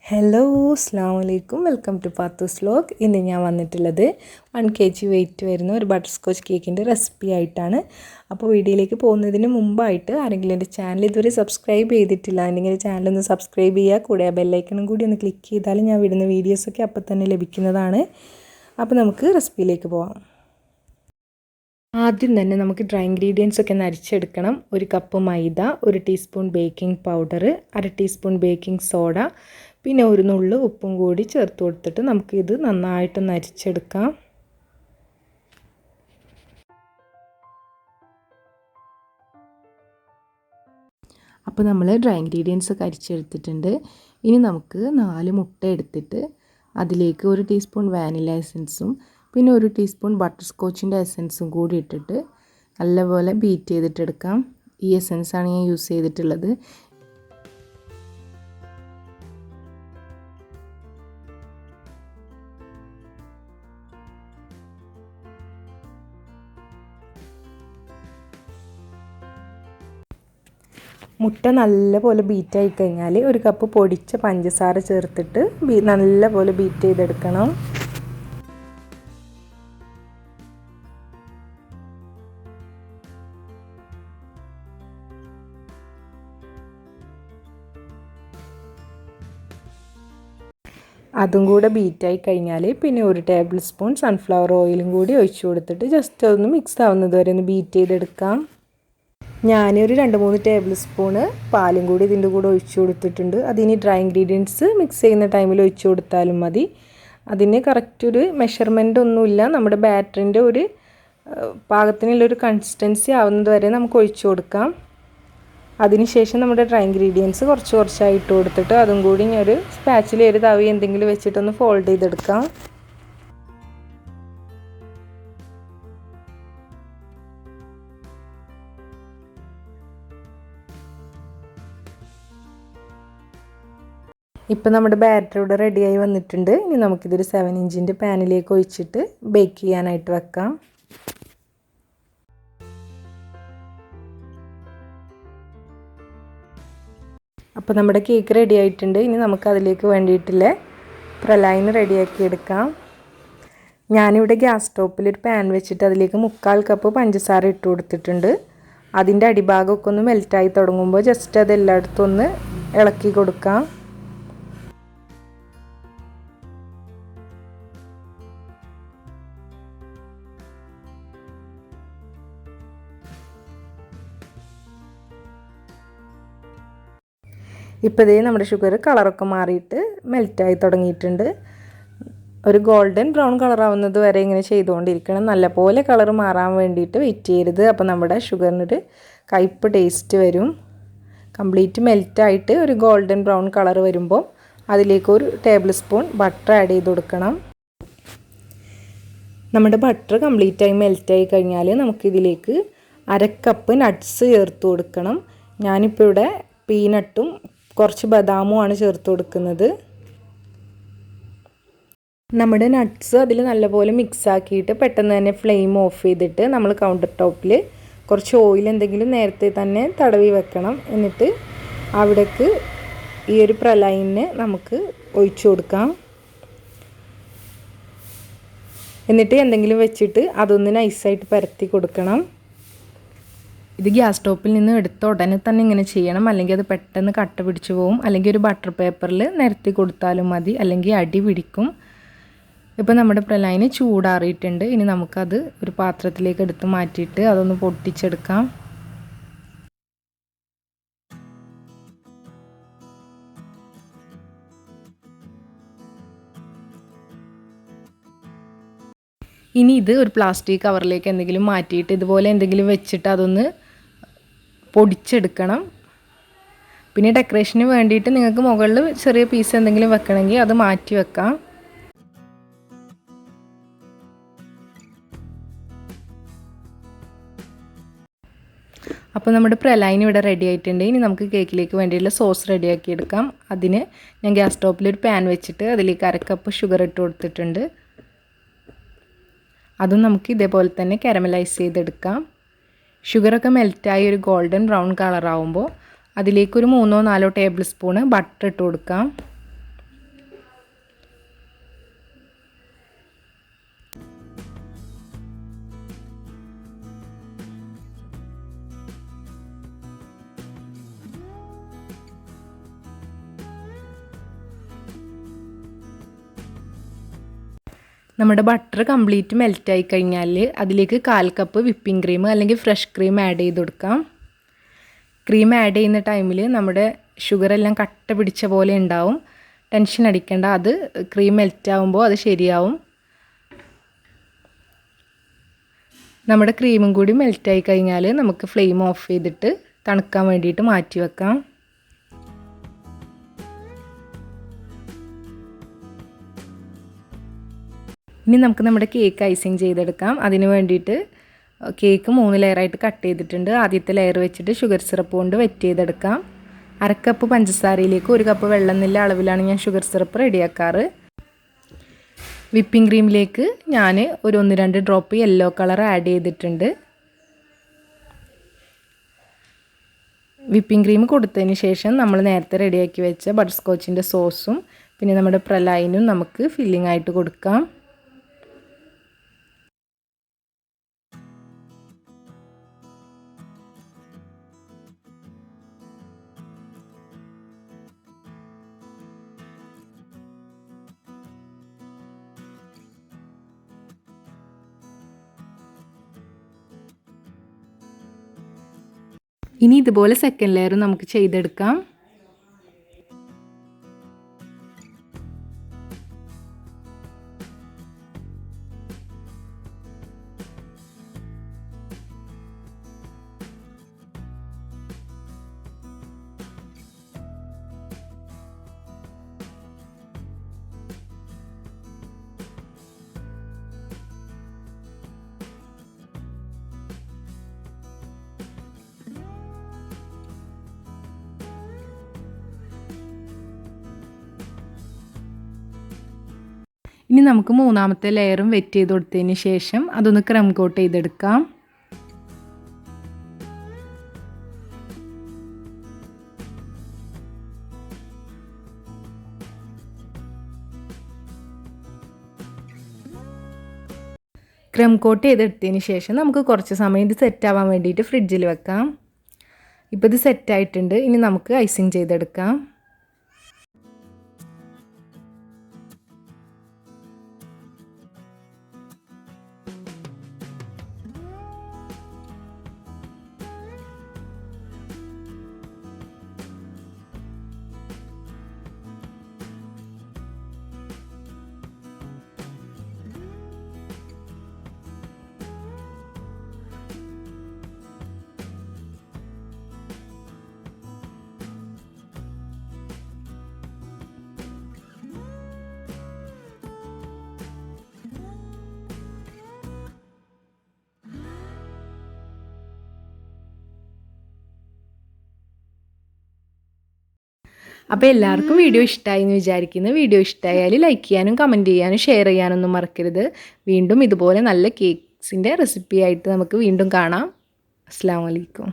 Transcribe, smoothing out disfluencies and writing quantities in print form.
Hello അസ്സലാമു അലൈക്കും welcome to Pathu's vlog. ഇന്ന് ഞാൻ വന്നിട്ടുള്ളത് 1 kg വെയിറ്റ് വരുന്ന ഒരു ബട്ടർസ്കോച്ച് കേക്കിൻ്റെ റെസിപ്പി ആയിട്ടാണ്. അപ്പോൾ വീഡിയോയിലേക്ക് പോകുന്നതിന് മുമ്പായിട്ട് ആരെങ്കിലും എൻ്റെ ചാനൽ ഇതുവരെ സബ്സ്ക്രൈബ് ചെയ്തിട്ടില്ല എന്നെങ്കിൽ ചാനലൊന്ന് സബ്സ്ക്രൈബ് ചെയ്യുക, കൂടെ ആ ബെല്ലൈക്കണും കൂടി ഒന്ന് ക്ലിക്ക് ചെയ്താൽ ഞാൻ വിടുന്ന വീഡിയോസൊക്കെ അപ്പോൾ തന്നെ ലഭിക്കുന്നതാണ്. അപ്പോൾ നമുക്ക് റെസിപ്പിയിലേക്ക് പോകാം. ആദ്യം തന്നെ നമുക്ക് ഡ്രൈ ഇൻഗ്രീഡിയൻസ് ഒക്കെ അരിച്ചെടുക്കണം. 1 കപ്പ് മൈദ, 1 teaspoon baking powder, 1/2 teaspoon baking soda, പിന്നെ 1 നുള്ളു ഉപ്പും കൂടി ചേർത്ത് കൊടുത്തിട്ട് നമുക്കിത് നന്നായിട്ടൊന്ന് അരിച്ചെടുക്കാം. അപ്പോൾ നമ്മൾ ഡ്രൈ ഇൻഗ്രീഡിയൻസ് ഒക്കെ അരിച്ചെടുത്തിട്ടുണ്ട്. ഇനി നമുക്ക് 4 മുട്ട എടുത്തിട്ട് അതിലേക്ക് 1 ടീസ്പൂൺ വാനില എസൻസും പിന്നെ 1 ടീസ്പൂൺ ബട്ടർസ്കോച്ചിൻ്റെ എസൻസും കൂടി ഇട്ടിട്ട് നല്ലപോലെ ബീറ്റ് ചെയ്തിട്ടെടുക്കാം. ഈ എസൻസാണ് ഞാൻ യൂസ് ചെയ്തിട്ടുള്ളത്. മുട്ട നല്ലപോലെ ബീറ്റായി കഴിഞ്ഞാൽ 1 കപ്പ് പൊടിച്ച പഞ്ചസാര ചേർത്തിട്ട് നല്ലപോലെ ബീറ്റ് ചെയ്തെടുക്കണം. അതും കൂടെ ബീറ്റായി കഴിഞ്ഞാൽ പിന്നെ 1 ടേബിൾ സ്പൂൺ സൺഫ്ലവർ ഓയിലും കൂടി ഒഴിച്ചു കൊടുത്തിട്ട് ജസ്റ്റ് ഒന്ന് മിക്സ് ആവുന്നത് വരെ ഒന്ന് ബീറ്റ് ചെയ്തെടുക്കാം. ഞാനൊരു 2-3 ടേബിൾ സ്പൂണ് പാലും കൂടി ഇതിൻ്റെ കൂടെ ഒഴിച്ചു കൊടുത്തിട്ടുണ്ട്. അതിന് ഡ്രൈ ഇൻഗ്രീഡിയൻസ് മിക്സ് ചെയ്യുന്ന ടൈമിൽ ഒഴിച്ചു കൊടുത്താലും മതി. അതിന് കറക്റ്റ് ഒരു മെഷർമെൻ്റ് ഒന്നുമില്ല. നമ്മുടെ ബാറ്ററിൻ്റെ ഒരു പാകത്തിനുള്ളൊരു കൺസിസ്റ്റൻസി ആവുന്നത് വരെ നമുക്ക് ഒഴിച്ചു കൊടുക്കാം. അതിനുശേഷം നമ്മുടെ ഡ്രൈ ഇൻഗ്രീഡിയൻസ് കുറച്ചായിട്ട് ഇട്ട് കൊടുത്തിട്ട് അതും കൂടി ഒരു സ്പാച്ചിൽ ഒരു തവി എന്തെങ്കിലും വെച്ചിട്ടൊന്ന് ഫോൾഡ് ചെയ്തെടുക്കാം. ഇപ്പം നമ്മുടെ ബാറ്റർ ഇവിടെ റെഡിയായി വന്നിട്ടുണ്ട്. ഇനി നമുക്കിതൊരു 7 ഇഞ്ചിൻ്റെ പാനിലേക്ക് ഒഴിച്ചിട്ട് ബേക്ക് ചെയ്യാനായിട്ട് വെക്കാം. അപ്പോൾ നമ്മുടെ കേക്ക് റെഡി ആയിട്ടുണ്ട്. ഇനി നമുക്ക് അതിലേക്ക് വേണ്ടിയിട്ടുള്ള പ്രലൈൻ റെഡിയാക്കി എടുക്കാം. ഞാനിവിടെ ഗ്യാസ് സ്റ്റോപ്പിൽ ഒരു പാൻ വെച്ചിട്ട് അതിലേക്ക് 3/4 കപ്പ് പഞ്ചസാര ഇട്ട് കൊടുത്തിട്ടുണ്ട്. അതിൻ്റെ അടിഭാഗമൊക്കെ ഒന്ന് മെൽറ്റായി തുടങ്ങുമ്പോൾ ജസ്റ്റ് അത് എല്ലായിടത്തും ഒന്ന് ഇളക്കി കൊടുക്കാം. ഇപ്പോൾ ഇതേ നമ്മുടെ ഷുഗർ കളറൊക്കെ മാറിയിട്ട് മെൽറ്റായി തുടങ്ങിയിട്ടുണ്ട്. ഒരു ഗോൾഡൻ ബ്രൗൺ കളറാവുന്നത് വരെ ഇങ്ങനെ ചെയ്തുകൊണ്ടിരിക്കണം. നല്ലപോലെ കളർ മാറാൻ വേണ്ടിയിട്ട് വെയിറ്റ് ചെയ്യരുത്. അപ്പോൾ നമ്മുടെ ഷുഗറിനൊരു കയ്പ്പ് ടേസ്റ്റ് വരും. കംപ്ലീറ്റ് മെൽറ്റായിട്ട് ഒരു ഗോൾഡൻ ബ്രൗൺ കളർ വരുമ്പോൾ അതിലേക്ക് 1 ടേബിൾ സ്പൂൺ ബട്ടർ ആഡ് ചെയ്ത് കൊടുക്കണം. നമ്മുടെ ബട്ടർ കംപ്ലീറ്റായി മെൽറ്റായി കഴിഞ്ഞാൽ നമുക്കിതിലേക്ക് 1/2 കപ്പ് നട്ട്സ് ചേർത്ത് കൊടുക്കണം. ഞാനിപ്പോൾ ഇവിടെ പീനട്ടും കുറച്ച് ബദാമുമാണ് ചേർത്ത് കൊടുക്കുന്നത്. നമ്മുടെ നട്ട്സ് അതിൽ നല്ലപോലെ മിക്സ് ആക്കിയിട്ട് പെട്ടെന്ന് തന്നെ ഫ്ലെയിം ഓഫ് ചെയ്തിട്ട് നമ്മൾ കൗണ്ടർ ടോപ്പിൽ കുറച്ച് ഓയിൽ എന്തെങ്കിലും നേരത്തെ തന്നെ തടവി വെക്കണം. എന്നിട്ട് അവിടേക്ക് ഈ ഒരു പ്രലൈനിന് നമുക്ക് ഒഴിച്ചു കൊടുക്കാം. എന്നിട്ട് എന്തെങ്കിലും വെച്ചിട്ട് അതൊന്ന് നൈസായിട്ട് പരത്തി കൊടുക്കണം. ഇത് ഗ്യാസ് സ്റ്റോപ്പിൽ നിന്ന് എടുത്ത ഉടനെ തന്നെ ഇങ്ങനെ ചെയ്യണം, അല്ലെങ്കിൽ അത് പെട്ടെന്ന് കട്ട പിടിച്ചു പോകും. അല്ലെങ്കിൽ ഒരു ബട്ടർ പേപ്പറിൽ നിരത്തി കൊടുത്താലും മതി, അല്ലെങ്കിൽ അടി പിടിക്കും. ഇപ്പോൾ നമ്മുടെ പ്രലൈന് ചൂടാറിയിട്ടുണ്ട്. ഇനി നമുക്കത് ഒരു പാത്രത്തിലേക്ക് എടുത്ത് മാറ്റിയിട്ട് അതൊന്ന് പൊട്ടിച്ചെടുക്കാം. ഇനി ഇത് ഒരു പ്ലാസ്റ്റിക് കവറിലേക്ക് എന്തെങ്കിലും മാറ്റിയിട്ട് ഇതുപോലെ എന്തെങ്കിലും വെച്ചിട്ട് അതൊന്ന് പൊടിച്ചെടുക്കണം. പിന്നെ ഡെക്കറേഷന് വേണ്ടിയിട്ട് നിങ്ങൾക്ക് മുകളിൽ ചെറിയ പീസ് എന്തെങ്കിലും വെക്കണമെങ്കിൽ അത് മാറ്റി വെക്കാം. അപ്പോൾ നമ്മുടെ പ്രലൈൻ ഇവിടെ റെഡി ആയിട്ടുണ്ട്. ഇനി നമുക്ക് കേക്കിലേക്ക് വേണ്ടിയുള്ള സോസ് റെഡിയാക്കി എടുക്കാം. അതിന് ഞാൻ ഗ്യാസ് സ്റ്റോപ്പിൽ ഒരു പാൻ വെച്ചിട്ട് അതിലേക്ക് 1/2 കപ്പ് ഷുഗർ ഇട്ട് കൊടുത്തിട്ടുണ്ട്. അതും നമുക്ക് ഇതേപോലെ തന്നെ കാരമലൈസ് ചെയ്തെടുക്കാം. ഷുഗറൊക്കെ മെൽറ്റായി ഒരു ഗോൾഡൻ ബ്രൗൺ കളറാവുമ്പോൾ അതിലേക്ക് ഒരു 3-4 ടേബിൾ സ്പൂണ് ബട്ടർ ഇട്ട് കൊടുക്കാം. നമ്മുടെ ബട്ടർ കംപ്ലീറ്റ് മെൽറ്റായി കഴിഞ്ഞാൽ അതിലേക്ക് 1/4 കപ്പ് വിപ്പിംഗ് ക്രീം അല്ലെങ്കിൽ ഫ്രഷ് ക്രീം ആഡ് ചെയ്ത് കൊടുക്കാം. ക്രീം ആഡ് ചെയ്യുന്ന ടൈമിൽ നമ്മുടെ ഷുഗറെല്ലാം കട്ട പിടിച്ച പോലെ ഉണ്ടാവും. ടെൻഷൻ അടിക്കേണ്ട, അത് ക്രീം മെൽറ്റാവുമ്പോൾ അത് ശരിയാവും. നമ്മുടെ ക്രീമും കൂടി മെൽറ്റായി കഴിഞ്ഞാൽ നമുക്ക് ഫ്ലെയിം ഓഫ് ചെയ്തിട്ട് തണുക്കാൻ വേണ്ടിയിട്ട് മാറ്റി വെക്കാം. ഇനി നമുക്ക് നമ്മുടെ കേക്ക് ഐസിങ് ചെയ്തെടുക്കാം. അതിന് വേണ്ടിയിട്ട് കേക്ക് 3 ലെയറായിട്ട് കട്ട് ചെയ്തിട്ടുണ്ട്. ആദ്യത്തെ ലെയർ വെച്ചിട്ട് ഷുഗർ സിറപ്പ് കൊണ്ട് വെറ്റ് ചെയ്തെടുക്കാം. 1/2 കപ്പ് പഞ്ചസാരയിലേക്ക് 1 കപ്പ് വെള്ളം എന്നുള്ള അളവിലാണ് ഞാൻ ഷുഗർ സിറപ്പ് റെഡിയാക്കാറ്. വിപ്പിംഗ് ക്രീമിലേക്ക് ഞാൻ ഒരു 1-2 ഡ്രോപ്പ് യെല്ലോ കളർ ആഡ് ചെയ്തിട്ടുണ്ട്. വിപ്പിംഗ് ക്രീം കൊടുത്തതിന് ശേഷം നമ്മൾ നേരത്തെ റെഡിയാക്കി വെച്ച ബട്ടർസ്കോച്ചിൻ്റെ സോസും പിന്നെ നമ്മുടെ പ്രലൈനും നമുക്ക് ഫില്ലിംഗ് ആയിട്ട് കൊടുക്കാം. ഇനി ഇതുപോലെ സെക്കൻഡ് ലെയർ നമുക്ക് ചെയ്തെടുക്കാം. ഇനി നമുക്ക് മൂന്നാമത്തെ ലെയറും വെറ്റ് ചെയ്ത് കൊടുത്തതിന് ശേഷം അതൊന്ന് ക്രം കോട്ട് ചെയ്തെടുക്കാം. ക്രം കോട്ട് ചെയ്തെടുത്തതിന് ശേഷം നമുക്ക് കുറച്ച് സമയം ഇത് സെറ്റ് ആവാൻ വേണ്ടിയിട്ട് ഫ്രിഡ്ജിൽ വെക്കാം. ഇപ്പോൾ ഇത് സെറ്റായിട്ടുണ്ട്. ഇനി നമുക്ക് ഐസിങ് ചെയ്തെടുക്കാം. അപ്പോൾ എല്ലാവർക്കും വീഡിയോ ഇഷ്ടമായി എന്ന് വിചാരിക്കുന്നു. വീഡിയോ ഇഷ്ടമായാൽ ലൈക്ക് ചെയ്യാനും കമൻറ്റ് ചെയ്യാനും ഷെയർ ചെയ്യാനൊന്നും മറക്കരുത്. വീണ്ടും ഇതുപോലെ നല്ല കേക്ക്സിൻ്റെ റെസിപ്പി ആയിട്ട് നമുക്ക് വീണ്ടും കാണാം. അസ്സലാമു അലൈക്കും.